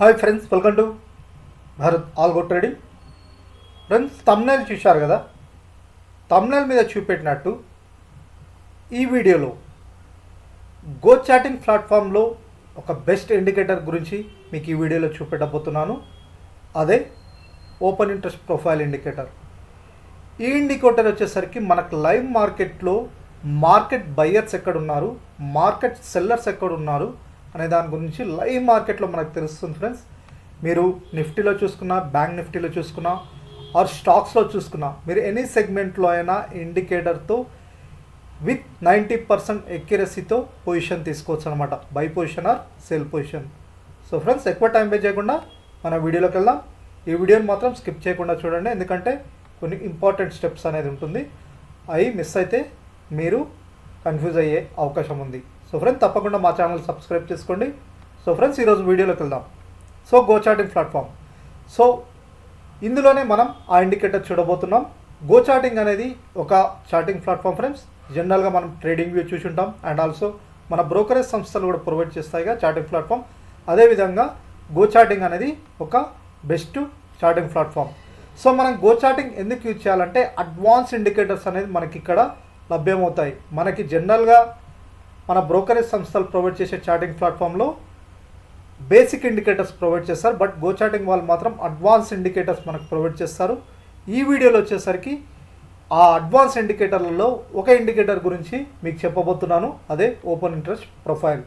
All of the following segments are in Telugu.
Hi friends, welcome to Bharat all go trading. Friends, thumbnail చూశారు కదా. థంబ్నెయిల్ మీద చూపెట్టినట్టు ఈ వీడియోలో గో చాటింగ్ ప్లాట్ఫామ్లో ఒక బెస్ట్ ఇండికేటర్ గురించి మీకు ఈ వీడియోలో చూపెట్టబోతున్నాను. అదే ఓపెన్ ఇంట్రెస్ట్ ప్రొఫైల్ ఇండికేటర్. ఈ ఇండికేటర్ వచ్చేసరికి మనకు లైవ్ మార్కెట్లో మార్కెట్ బయ్యర్స్ ఎక్కడున్నారు, మార్కెట్ సెల్లర్స్ ఎక్కడున్నారు అనే దాని గురించి లైవ్ మార్కెట్లో మనకు తెలుస్తుంది ఫ్రెండ్స్. మీరు నిఫ్టీలో చూసుకున్నా, బ్యాంక్ నిఫ్టీలో చూసుకున్నా, ఆర్ స్టాక్స్లో చూసుకున్నా, మీరు ఎనీ సెగ్మెంట్లో అయినా ఇండికేటర్తో విత్ 90% ఎక్యురసీతో పొజిషన్ తీసుకోవచ్చు అనమాట. By position are sale position. So friends, ఎక్కువ టైం వేస్ట్ చేయకుండా మన వీడియోలోకి వెళ్దాం. ఈ వీడియోని మాత్రం స్కిప్ చేయకుండా చూడండి, ఎందుకంటే కొన్ని ఇంపార్టెంట్ స్టెప్స్ అనేది ఉంటుంది. అవి మిస్ అయితే మీరు కన్ఫ్యూజ్ అయ్యే అవకాశం ఉంది. సో ఫ్రెండ్స్, తప్పకుండా మా ఛానల్ సబ్స్క్రైబ్ చేసుకోండి. సో ఫ్రెండ్స్, ఈరోజు వీడియోలోకి వెళ్దాం. So go chatting platform. So ఇందులోనే మనం ఆ ఇండికేటర్ చూడబోతున్నాం. గో చాటింగ్ అనేది ఒక చాటింగ్ ప్లాట్ఫామ్ ఫ్రెండ్స్. జనరల్గా మనం ట్రేడింగ్ వ్యూ చూసి ఉంటాం, అండ్ ఆల్సో మన బ్రోకరేజ్ సంస్థలు కూడా ప్రొవైడ్ చేస్తాయిగా చాటింగ్ ప్లాట్ఫామ్. అదేవిధంగా గో చాటింగ్ అనేది ఒక బెస్ట్ చాటింగ్ ప్లాట్ఫామ్. సో మనం గో చాటింగ్ ఎందుకు యూజ్ చేయాలంటే అడ్వాన్స్ ఇండికేటర్స్ అనేది మనకి ఇక్కడ లభ్యమవుతాయి. మనకి జనరల్గా మన బ్రోకరేజ్ సంస్థలు ప్రొవైడ్ చేసే చాటింగ్ ప్లాట్ఫామ్లో బేసిక్ ఇండికేటర్స్ ప్రొవైడ్ చేస్తారు, బట్ గో చాటింగ్ వాళ్ళు మాత్రం అడ్వాన్స్ ఇండికేటర్స్ మనకు ప్రొవైడ్ చేస్తారు. ఈ వీడియోలో వచ్చేసరికి ఆ అడ్వాన్స్ ఇండికేటర్లలో ఒక ఇండికేటర్ గురించి మీకు చెప్పబోతున్నాను, అదే open interest profile.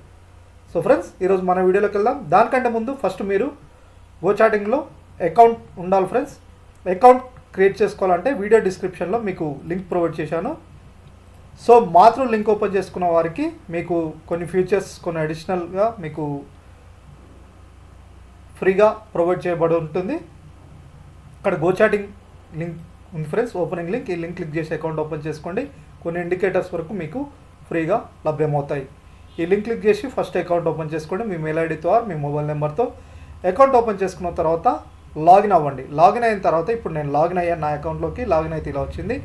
So friends, ఈరోజు మన వీడియోలోకి వెళ్దాం. దానికంటే ముందు ఫస్ట్ మీరు గో చాటింగ్లో అకౌంట్ ఉండాలి ఫ్రెండ్స్. అకౌంట్ క్రియేట్ చేసుకోవాలంటే వీడియో డిస్క్రిప్షన్లో మీకు లింక్ ప్రొవైడ్ చేశాను. సో మాత్రం లింక్ ఓపెన్ చేసుకున్న వారికి మీకు కొన్ని ఫీచర్స్, కొన్ని అడిషనల్గా మీకు ఫ్రీగా ప్రొవైడ్ చేయబడి ఉంటుంది. ఇక్కడ గో చాటింగ్ లింక్ ఉంది ఫ్రెండ్స్, ఓపెనింగ్ లింక్. ఈ లింక్ క్లిక్ చేసి అకౌంట్ ఓపెన్ చేసుకోండి. కొన్ని ఇండికేటర్స్ వరకు మీకు ఫ్రీగా లభ్యమవుతాయి. ఈ లింక్ క్లిక్ చేసి ఫస్ట్ అకౌంట్ ఓపెన్ చేసుకోండి. మీ మెయిల్ ఐడితో ఆర్ మీ మొబైల్ నెంబర్తో అకౌంట్ ఓపెన్ చేసుకున్న తర్వాత లాగిన్ అవ్వండి. లాగిన్ అయిన తర్వాత ఇప్పుడు నేను లాగిన్ అయ్యాను నా అకౌంట్లోకి. లాగిన్ అయితే ఇలా వచ్చింది.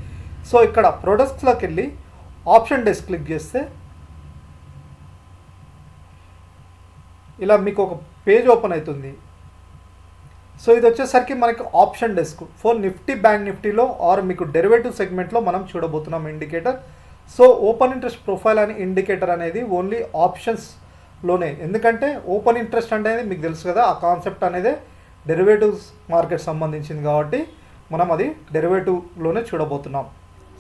సో ఇక్కడ ప్రొడక్ట్స్లోకి వెళ్ళి ఆప్షన్ డెస్క్ క్లిక్ చేస్తే ఇలా మీకు ఒక పేజ్ ఓపెన్ అవుతుంది. సో ఇది వచ్చేసరికి మనకి option desk for Nifty, bank నిఫ్టీలో ఆర్ మీకు డెరివేటివ్ సెగ్మెంట్లో మనం చూడబోతున్నాం indicator. So open interest profile అనే ఇండికేటర్ అనేది ఓన్లీ ఆప్షన్స్లోనే, ఎందుకంటే ఓపెన్ ఇంట్రెస్ట్ అనేది మీకు తెలుసు కదా, ఆ కాన్సెప్ట్ అనేది డెరివేటివ్స్ మార్కెట్ సంబంధించింది కాబట్టి మనం అది డెరివేటివ్లోనే చూడబోతున్నాం.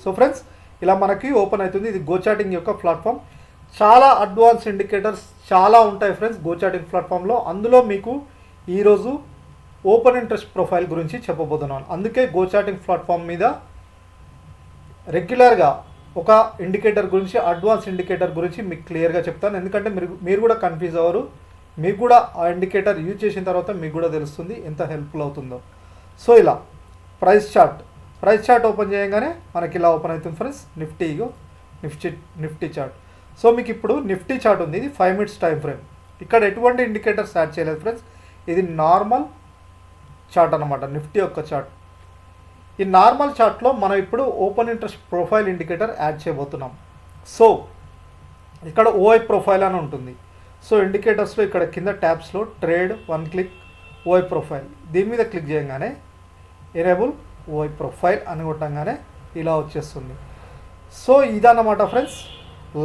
సో ఫ్రెండ్స్, ఇలా మనకి ఓపెన్ అవుతుంది. ఇది గో చాటింగ్ యొక్క ప్లాట్ఫామ్. చాలా అడ్వాన్స్ ఇండికేటర్స్ చాలా ఉంటాయి ఫ్రెండ్స్ గో చాటింగ్ ప్లాట్ఫామ్లో. అందులో మీకు ఈరోజు ఓపెన్ ఇంట్రెస్ట్ ప్రొఫైల్ గురించి చెప్పబోతున్నాను. అందుకే గో చాటింగ్ ప్లాట్ఫామ్ మీద రెగ్యులర్గా ఒక ఇండికేటర్ గురించి, అడ్వాన్స్ ఇండికేటర్ గురించి మీకు క్లియర్గా చెప్తాను. ఎందుకంటే మీరు కూడా కన్ఫ్యూజ్ అవ్వరు. మీకు కూడా ఆ ఇండికేటర్ యూజ్ చేసిన తర్వాత మీకు కూడా తెలుస్తుంది ఎంత హెల్ప్ఫుల్ అవుతుందో. సో ఇలా ప్రైస్ చార్ట్ ఓపెన్ చేయగానే మనకి ఇలా ఓపెన్ అవుతుంది ఫ్రెండ్స్. Nifty chart. సో మీకు ఇప్పుడు నిఫ్టీ చార్ట్ ఉంది. ఇది 5 minutes టైం ఫ్రేమ్. ఇక్కడ ఎటువంటి ఇండికేటర్స్ యాడ్ చేయలేదు ఫ్రెండ్స్. ఇది నార్మల్ చార్ట్ అనమాట, నిఫ్టీ యొక్క చార్ట్. ఈ నార్మల్ చార్ట్లో మనం ఇప్పుడు open interest profile indicator add చేయబోతున్నాం. సో ఇక్కడ ఓఐ ప్రొఫైల్ అని ఉంటుంది. సో ఇండికేటర్స్లో ఇక్కడ కింద ట్యాబ్స్లో ట్రేడ్ 1 క్లిక్ ఓఐ ప్రొఫైల్, దీని మీద క్లిక్ చేయగానే ఎనేబుల్ ఓఐ ప్రొఫైల్ అని కొట్టంగానే ఇలా వచ్చేస్తుంది. సో ఇదన్నమాట ఫ్రెండ్స్.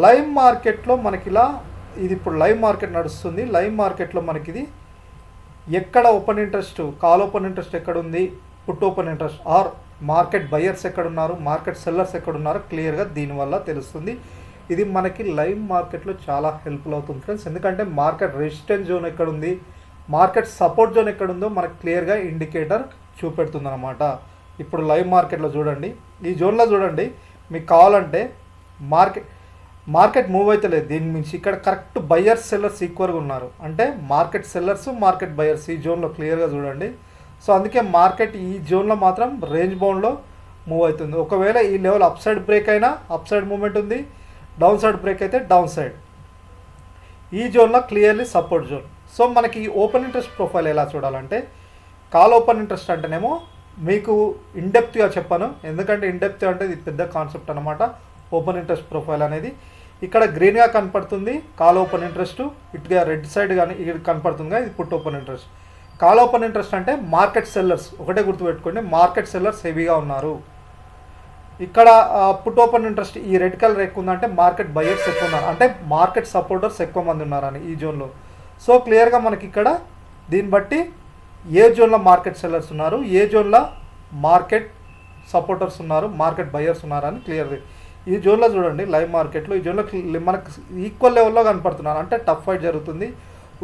లైవ్ మార్కెట్లో మనకి ఇలా, ఇది ఇప్పుడు లైవ్ మార్కెట్ నడుస్తుంది. లైవ్ మార్కెట్లో మనకి ఇది ఎక్కడ open interest, call open interest ఎక్కడుంది, put open interest or market buyers ఎక్కడున్నారు, మార్కెట్ సెల్లర్స్ ఎక్కడున్నారో క్లియర్గా దీనివల్ల తెలుస్తుంది. ఇది మనకి లైవ్ మార్కెట్లో చాలా హెల్ప్ఫుల్ అవుతుంది ఫ్రెండ్స్. ఎందుకంటే మార్కెట్ రెసిస్టెన్స్ జోన్ ఎక్కడుంది, మార్కెట్ సపోర్ట్ జోన్ ఎక్కడుందో మనకు క్లియర్గా ఇండికేటర్ చూపెడుతుంది అనమాట. ఇప్పుడు లైవ్ మార్కెట్లో చూడండి, ఈ జోన్లో చూడండి. మీకు కావాలంటే మార్కెట్ మూవ్ అయితే లేదు దీని నుంచి. ఇక్కడ కరెక్ట్ బయర్స్ సెల్లర్స్ ఈక్వల్గా ఉన్నారు, అంటే మార్కెట్ సెల్లర్స్ మార్కెట్ బయర్స్ ఈ జోన్లో క్లియర్గా చూడండి. సో అందుకే మార్కెట్ ఈ జోన్లో మాత్రం రేంజ్ బౌండ్లో మూవ్ అవుతుంది. ఒకవేళ ఈ లెవెల్ అప్ సైడ్ బ్రేక్ అయినా అప్ సైడ్ మూవ్మెంట్ ఉంది, డౌన్ సైడ్ బ్రేక్ అయితే డౌన్ సైడ్. ఈ జోన్లో క్లియర్లీ సపోర్ట్ జోన్. సో మనకి ఓపెన్ ఇంట్రెస్ట్ ప్రొఫైల్ ఎలా చూడాలంటే, కాల్ ఓపెన్ ఇంట్రెస్ట్ అంటేనేమో మీకు ఇన్డెప్త్గా చెప్పాను, ఎందుకంటే ఇన్డెప్త్ అంటే ఇది పెద్ద కాన్సెప్ట్ అనమాట. ఓపెన్ ఇంట్రెస్ట్ ప్రొఫైల్ అనేది ఇక్కడ గ్రీన్గా కనపడుతుంది కాల్ ఓపెన్ ఇంట్రెస్ట్, ఇటుగా రెడ్ సైడ్ కానీ ఇది కనపడుతుందిగా, ఇది put open interest. Call open interest అంటే మార్కెట్ సెల్లర్స్, ఒకటే గుర్తుపెట్టుకోండి, మార్కెట్ సెల్లర్స్ హెవీగా ఉన్నారు. ఇక్కడ పుట్ ఓపెన్ ఇంట్రెస్ట్ ఈ రెడ్ కలర్ ఎక్కువ ఉందంటే మార్కెట్ బయర్స్ ఎక్కువ ఉన్నారు, అంటే మార్కెట్ సపోర్టర్స్ ఎక్కువ మంది ఉన్నారని ఈ జోన్లో. సో క్లియర్గా మనకి ఇక్కడ దీన్ని బట్టి ఏ జోన్లో మార్కెట్ సెల్లర్స్ ఉన్నారు, ఏ జోన్లో మార్కెట్ సపోర్టర్స్ ఉన్నారు, మార్కెట్ బయర్స్ ఉన్నారని క్లియర్. ఈ జోన్లో చూడండి లైవ్ మార్కెట్లో ఈ జోన్లో మనకు ఈక్వల్ లెవెల్లో కనపడుతున్నారు, అంటే టఫ్ ఫైట్ జరుగుతుంది.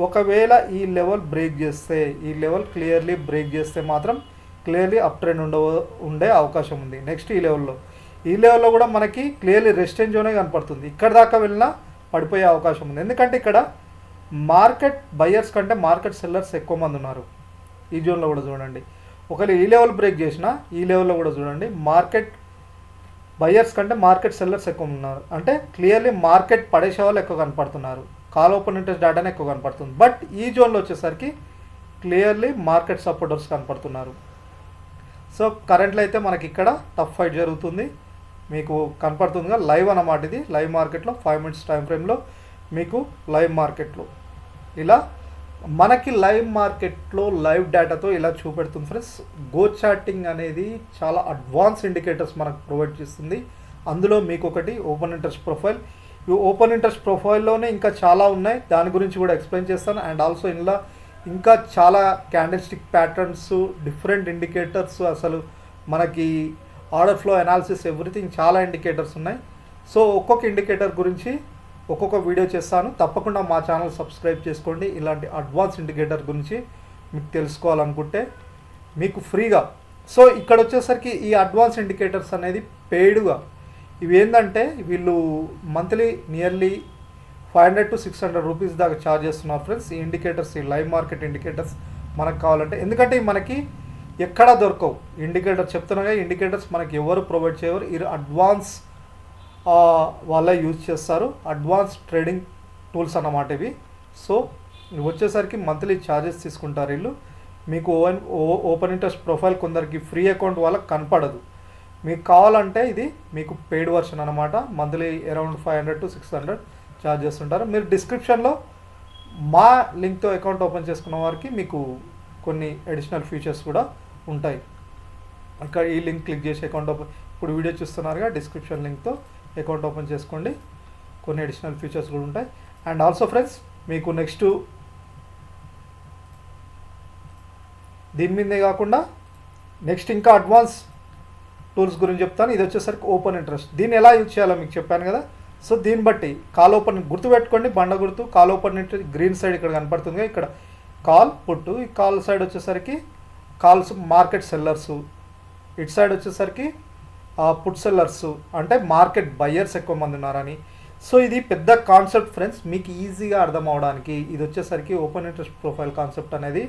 ఒకవేళ ఈ లెవెల్ బ్రేక్ చేస్తే, ఈ లెవెల్ క్లియర్లీ బ్రేక్ చేస్తే మాత్రం క్లియర్లీ అప్ ట్రెండ్ ఉండే అవకాశం ఉంది. నెక్స్ట్ ఈ లెవెల్లో కూడా మనకి క్లియర్లీ రెసిస్టెన్స్ జోనే కనపడుతుంది. ఇక్కడ దాకా వెళ్ళినా పడిపోయే అవకాశం ఉంది, ఎందుకంటే ఇక్కడ మార్కెట్ బయర్స్ కంటే మార్కెట్ సెల్లర్స్ ఎక్కువ మంది ఉన్నారు. ఈ జోన్లో కూడా చూడండి, ఒకవేళ ఈ లెవెల్ బ్రేక్ చేసినా ఈ లెవెల్లో కూడా చూడండి మార్కెట్ బయర్స్ కంటే మార్కెట్ సెల్లర్స్ ఎక్కువ ఉన్నారు, అంటే క్లియర్లీ మార్కెట్ పడేసే వాళ్ళు ఎక్కువ కనపడుతున్నారు, కాల్ ఓపెన్ ఇంట్రెస్ట్ డేటానే ఎక్కువ కనపడుతుంది. బట్ ఈ జోన్లో వచ్చేసరికి క్లియర్లీ మార్కెట్ సపోర్టర్స్ కనపడుతున్నారు. సో కరెంట్లో అయితే మనకి ఇక్కడ టఫ్ ఫైట్ జరుగుతుంది, మీకు కనపడుతుందిగా లైవ్ అన్నమాట. ఇది లైవ్ మార్కెట్లో 5 minutes టైం ఫ్రేమ్లో మీకు లైవ్ మార్కెట్లో ఇలా మనకి లైవ్ మార్కెట్లో లైవ్ డేటాతో ఇలా చూపెడుతుంది ఫ్రెండ్స్. గో చార్టింగ్ అనేది చాలా అడ్వాన్స్ ఇండికేటర్స్ మనకు ప్రొవైడ్ చేస్తుంది. అందులో మీకు ఒకటి ఓపెన్ ఇంట్రెస్ట్ ప్రొఫైల్. ఈ ఓపెన్ ఇంట్రెస్ట్ ప్రొఫైల్లోనే ఇంకా చాలా ఉన్నాయి, దాని గురించి కూడా ఎక్స్ప్లెయిన్ చేస్తాను. అండ్ ఆల్సో ఇందులో ఇంకా చాలా candle stick patterns, different indicators, అసలు మనకి ఆర్డర్ ఫ్లో అనాలిసిస్, ఎవ్రీథింగ్ చాలా ఇండికేటర్స్ ఉన్నాయి. సో ఒక్కొక్క ఇండికేటర్ గురించి ఒక్కొక్క వీడియో చేస్తాను, తప్పకుండా మా ఛానల్ సబ్స్క్రైబ్ చేసుకోండి. ఇలాంటి అడ్వాన్స్ ఇండికేటర్ గురించి మీకు తెలుసుకోవాలనుకుంటే మీకు ఫ్రీగా. సో ఇక్కడ వచ్చేసరికి ఈ అడ్వాన్స్ ఇండికేటర్స్ అనేది పెయిడ్గా, ఇవి ఏంటంటే వీళ్ళు మంత్లీ నియర్లీ 500 to 600 రూపీస్ దాకా ఛార్జ్ చేస్తున్నారు ఫ్రెండ్స్. ఈ ఇండికేటర్స్, ఈ లైవ్ మార్కెట్ ఇండికేటర్స్ మనకు కావాలంటే, ఎందుకంటే మనకి ఎక్కడా దొరకవు ఇండికేటర్. చెప్తున్నాగా ఇండికేటర్స్ మనకి ఎవరు ప్రొవైడ్ చేయరు, ఇది అడ్వాన్స్ వాళ్ళే యూజ్ చేస్తారు, అడ్వాన్స్ ట్రేడింగ్ టూల్స్ అన్నమాట ఇవి. సో ఇవి వచ్చేసరికి మంత్లీ ఛార్జెస్ తీసుకుంటారు వీళ్ళు. మీకు ఓపెన్ ఇంట్రెస్ట్ ప్రొఫైల్ కొందరికి ఫ్రీ అకౌంట్ వాళ్ళకి కనపడదు, మీకు కావాలంటే ఇది మీకు పెయిడ్ వర్షన్ అనమాట. మంత్లీ అరౌండ్ 500 to 600 ఛార్జ్ చేస్తుంటారు. మీరు డిస్క్రిప్షన్లో మా లింక్తో అకౌంట్ ఓపెన్ చేసుకున్న వారికి మీకు కొన్ని అడిషనల్ ఫీచర్స్ కూడా ఉంటాయి. ఇక్కడ ఈ లింక్ క్లిక్ చేసి అకౌంట్ ఓపెన్, ఇప్పుడు వీడియో చూస్తున్నారుగా, డిస్క్రిప్షన్ లింక్తో అకౌంట్ ఓపెన్ చేసుకోండి, కొన్ని అడిషనల్ ఫీచర్స్ కూడా ఉంటాయి. అండ్ ఆల్సో ఫ్రెండ్స్ మీకు నెక్స్ట్ దీని మీదే కాకుండా నెక్స్ట్ ఇంకా అడ్వాన్స్ టూల్స్ గురించి చెప్తాను. ఇది వచ్చేసరికి ఓపెన్ ఇంట్రెస్ట్, దీన్ని ఎలా యూజ్ చేయాలో మీకు చెప్పాను కదా. సో దీన్ని బట్టి కాల్ ఓపెన్ గుర్తుపెట్టుకోండి, బండ గుర్తు, call open interest green side ఇక్కడ కనపడుతుంది, ఇక్కడ కాల్ పుట్టు, ఈ కాల్ సైడ్ వచ్చేసరికి కాల్స్ మార్కెట్ సెల్లర్సు, ఇటు సైడ్ వచ్చేసరికి పుట్ సెల్లర్స్, అంటే మార్కెట్ బయర్స్ ఎక్కువ మంది ఉన్నారని. సో ఇది పెద్ద కాన్సెప్ట్ ఫ్రెండ్స్, మీకు ఈజీగా అర్థం అవడానికి. ఇది వచ్చేసరికి ఓపెన్ ఇంట్రెస్ట్ ప్రొఫైల్ కాన్సెప్ట్ అనేది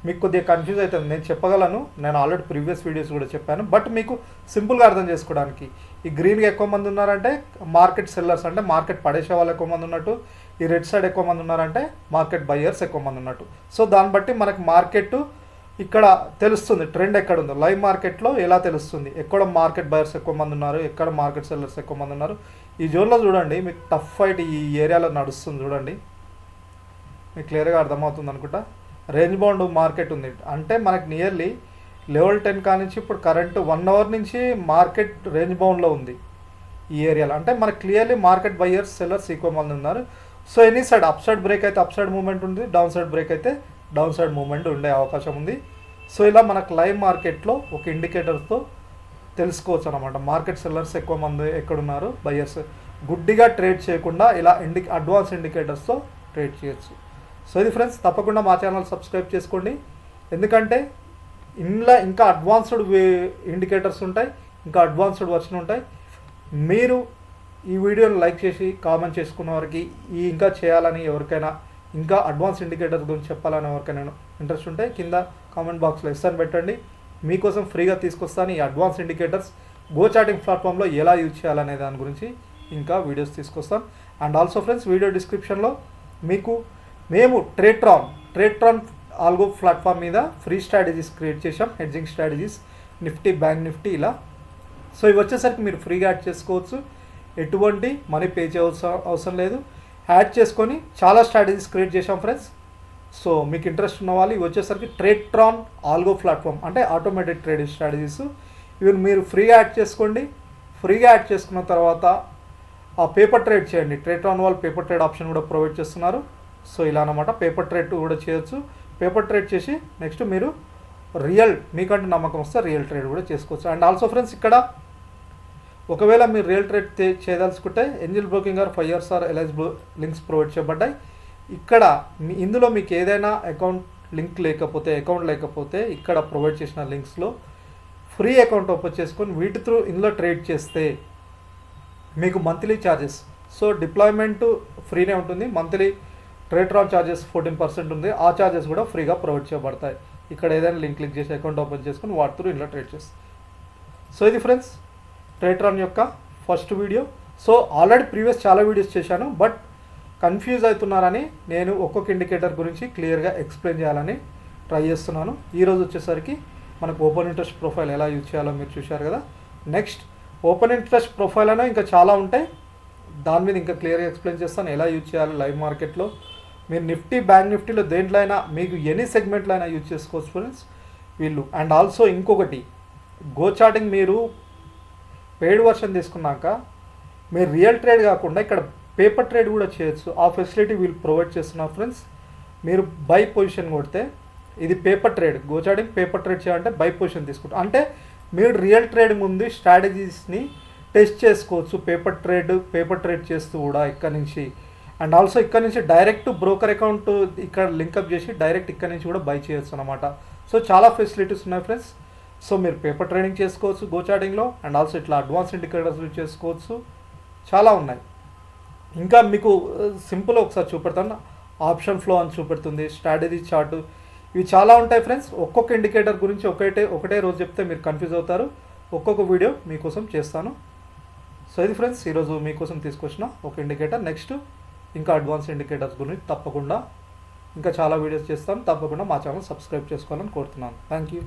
మీకు కొద్దిగా కన్ఫ్యూజ్ అవుతుంది, నేను చెప్పగలను, నేను ఆల్రెడీ ప్రీవియస్ వీడియోస్ కూడా చెప్పాను. బట్ మీకు సింపుల్గా అర్థం చేసుకోవడానికి, ఈ గ్రీన్గా ఎక్కువ మంది ఉన్నారంటే మార్కెట్ సెల్లర్స్, అంటే మార్కెట్ పడేసే వాళ్ళు ఎక్కువ మంది ఉన్నట్టు, ఈ రెడ్ సైడ్ ఎక్కువ మంది ఉన్నారంటే మార్కెట్ బయర్స్ ఎక్కువ మంది ఉన్నట్టు. సో దాన్ని బట్టి మనకు మార్కెట్ ఇక్కడ తెలుస్తుంది, ట్రెండ్ ఎక్కడ ఉందో లైవ్ మార్కెట్లో ఎలా తెలుస్తుంది, ఎక్కడ మార్కెట్ బయర్స్ ఎక్కువ మంది ఉన్నారు, ఎక్కడ మార్కెట్ సెల్లర్స్ ఎక్కువ మంది ఉన్నారు. ఈ జోన్లో చూడండి మీకు టఫ్ ఫైట్ ఈ ఏరియాలో నడుస్తుంది, చూడండి మీకు క్లియర్గా అర్థమవుతుంది అనుకుంటా. రేంజ్ బౌండ్ మార్కెట్ ఉంది, అంటే మనకి నియర్లీ లెవెల్ 10 కానించి ఇప్పుడు కరెంట్ 1 hour నుంచి మార్కెట్ రేంజ్ బౌండ్లో ఉంది ఈ ఏరియాలో, అంటే మనకు క్లియర్లీ మార్కెట్ బయర్స్ సెల్లర్స్ ఎక్కువ మంది ఉన్నారు. So any side up side break అయితే అప్ సైడ్ మూవ్మెంట్ ఉంది, డౌన్ సైడ్ బ్రేక్ అయితే డౌన్ సైడ్ మూవ్మెంట్ ఉండే అవకాశం ఉంది. సో ఇలా మనకు లైవ్ మార్కెట్లో ఒక ఇండికేటర్తో తెలుసుకోవచ్చు అనమాట, మార్కెట్ సెల్లర్స్ ఎక్కువ మంది ఎక్కడున్నారు, బయర్స్. గుడ్డిగా ట్రేడ్ చేయకుండా ఇలా అడ్వాన్స్ ఇండికేటర్స్తో ట్రేడ్ చేయొచ్చు. సో ఇది ఫ్రెండ్స్, తప్పకుండా మా ఛానల్ సబ్స్క్రైబ్ చేసుకోండి, ఎందుకంటే ఇందులో ఇంకా అడ్వాన్స్డ్ ఇండికేటర్స్ ఉంటాయి, ఇంకా అడ్వాన్స్డ్ వర్షన్ ఉంటాయి. మీరు ఈ వీడియోని లైక్ చేసి కామెంట్ చేసుకున్న వారికి ఈ ఇంకా చేయాలని, ఎవరికైనా ఇంకా అడ్వాన్స్ ఇండికేటర్స్ గురించి చెప్పాలని ఎవరికైనా ఇంట్రెస్ట్ ఉంటే కింద కామెంట్ బాక్స్లో ఎస్ అని పెట్టండి, మీకోసం ఫ్రీగా తీసుకొస్తాను. ఈ అడ్వాన్స్ ఇండికేటర్స్ గో చాటింగ్ ప్లాట్ఫామ్లో ఎలా యూజ్ చేయాలనే దాని గురించి ఇంకా వీడియోస్ తీసుకొస్తాను. అండ్ ఆల్సో ఫ్రెండ్స్, వీడియో డిస్క్రిప్షన్లో మీకు మేము ట్రేడ్ట్రాన్ ఆల్గో ప్లాట్ఫామ్ మీద ఫ్రీ స్ట్రాటజీస్ క్రియేట్ చేసాం, hedging strategies, Nifty, bank Nifty ఇలా. సో ఇవి వచ్చేసరికి మీరు ఫ్రీగా యాడ్ చేసుకోవచ్చు, ఎటువంటి మనీ పే చేయాల్సిన అవసరం లేదు. యాడ్ చేసుకొని చాలా స్ట్రాటజీస్ క్రియేట్ చేసాం ఫ్రెండ్స్, సో మీకు ఇంట్రెస్ట్ ఉన్న వాళ్ళు ఇవి వచ్చేసరికి ట్రేడ్ట్రాన్ ఆల్గో ప్లాట్ఫామ్, అంటే ఆటోమేటెడ్ ట్రేడింగ్ స్ట్రాటజీస్. ఇవి మీరు ఫ్రీగా యాడ్ చేసుకోండి. ఫ్రీగా యాడ్ చేసుకున్న తర్వాత ఆ పేపర్ ట్రేడ్ చేయండి. ట్రేడ్ట్రాన్ వాళ్ళు పేపర్ ట్రేడ్ ఆప్షన్ కూడా ప్రొవైడ్ చేస్తున్నారు. సో ఇలా అన్నమాట, పేపర్ ట్రేడ్ కూడా చేయొచ్చు. పేపర్ ట్రేడ్ చేసి నెక్స్ట్ మీరు రియల్, మీకంటే నమ్మకం వస్తే రియల్ ట్రేడ్ కూడా చేసుకోవచ్చు. అండ్ ఆల్సో ఫ్రెండ్స్, ఇక్కడ ఒకవేళ మీరు రియల్ ట్రేడ్ చేయదలుచుకుంటే ఏంజల్ బ్రోకింగ్ గారు 5 years ఎలిజిబుల్ లింక్స్ ప్రొవైడ్ చేయబడ్డాయి. ఇక్కడ ఇందులో మీకు ఏదైనా అకౌంట్ లేకపోతే ఇక్కడ ప్రొవైడ్ చేసిన లింక్స్లో ఫ్రీ అకౌంట్ ఓపెన్ చేసుకొని వీటి త్రూ ఇందులో ట్రేడ్ చేస్తే మీకు మంత్లీ ఛార్జెస్, సో డిప్లాయ్మెంట్ ఫ్రీనే ఉంటుంది. మంత్లీ ట్రేడ్ట్రాన్ ఛార్జెస్ 14% ఉంది. ఆ ఛార్జెస్ కూడా ఫ్రీగా ప్రొవైడ్ చేయబడతాయి. ఇక్కడ ఏదైనా లింక్ క్లిక్ చేసి అకౌంట్ ఓపెన్ చేసుకొని వాటి త్రూ ఇందులో ట్రేడ్ చేస్తాయి. సో ఇది ఫ్రెండ్స్ ట్రేడ్ట్రాన్ యొక్క first video. So already previous చాలా వీడియోస్ చేశాను, బట్ కన్ఫ్యూజ్ అవుతున్నారని నేను ఒక్కొక్క ఇండికేటర్ గురించి క్లియర్గా ఎక్స్ప్లెయిన్ చేయాలని ట్రై చేస్తున్నాను. ఈరోజు వచ్చేసరికి మనకు ఓపెన్ ఇంట్రెస్ట్ ప్రొఫైల్ ఎలా యూజ్ చేయాలో మీరు చూశారు కదా. నెక్స్ట్ ఓపెన్ ఇంట్రెస్ట్ ప్రొఫైల్ అయినా ఇంకా చాలా ఉంటాయి, దాని మీద ఇంకా క్లియర్గా ఎక్స్ప్లెయిన్ చేస్తాను ఎలా యూజ్ చేయాలి లైవ్ మార్కెట్లో. మీరు నిఫ్టీ, బ్యాంక్ నిఫ్టీలో దేంట్లో అయినా మీకు ఎనీ సెగ్మెంట్లో అయినా యూజ్ చేసుకోవచ్చు ఫ్రెండ్స్ వీళ్ళు. అండ్ ఆల్సో ఇంకొకటి, గో చార్టింగ్ మీరు పెయిడ్ వర్షన్ తీసుకున్నాక మీరు రియల్ ట్రేడ్ కాకుండా ఇక్కడ పేపర్ ట్రేడ్ కూడా చేయొచ్చు. ఆ ఫెసిలిటీ వీళ్ళు ప్రొవైడ్ చేస్తున్నారు ఫ్రెండ్స్. మీరు బై పొజిషన్ కొడితే ఇది paper trade, go charting paper trade చేయాలంటే బై పొజిషన్ తీసుకుంటారు. అంటే మీరు రియల్ ట్రేడ్ ముందు స్ట్రాటజీస్ని టెస్ట్ చేసుకోవచ్చు పేపర్ ట్రేడ్ చేస్తూ కూడా ఇక్కడ నుంచి. అండ్ ఆల్సో ఇక్కడ నుంచి డైరెక్ట్ బ్రోకర్ అకౌంట్ ఇక్కడ లింకప్ చేసి డైరెక్ట్ ఇక్కడ నుంచి కూడా బై చేయొచ్చు అనమాట. సో చాలా ఫెసిలిటీస్ ఉన్నాయి ఫ్రెండ్స్. సో మీరు పేపర్ ట్రేడింగ్ చేసుకోవచ్చు గో చార్టింగ్లో. అండ్ ఆల్సో ఇట్లా అడ్వాన్స్ ఇండికేటర్స్ చేసుకోవచ్చు, చాలా ఉన్నాయి. ఇంకా మీకు సింపుల్ ఒకసారి చూపెడతాను, ఆప్షన్ ఫ్లో అని చూపెడుతుంది, స్ట్రాటజీ చార్ట్, ఇవి చాలా ఉంటాయి ఫ్రెండ్స్. ఒక్కొక్క ఇండికేటర్ గురించి ఒకటే రోజు చెప్తే మీరు కన్ఫ్యూజ్ అవుతారు. ఒక్కొక్క వీడియో మీకోసం చేస్తాను. సో ఇది ఫ్రెండ్స్ ఈరోజు మీకోసం తీసుకొచ్చిన ఒక ఇండికేటర్. నెక్స్ట్ ఇంకా అడ్వాన్స్ ఇండికేటర్స్ గురించి తప్పకుండా ఇంకా చాలా వీడియోస్ చేస్తాను. తప్పకుండా మా ఛానల్ సబ్స్క్రైబ్ చేసుకోవాలని కోరుతున్నాను. Thank you.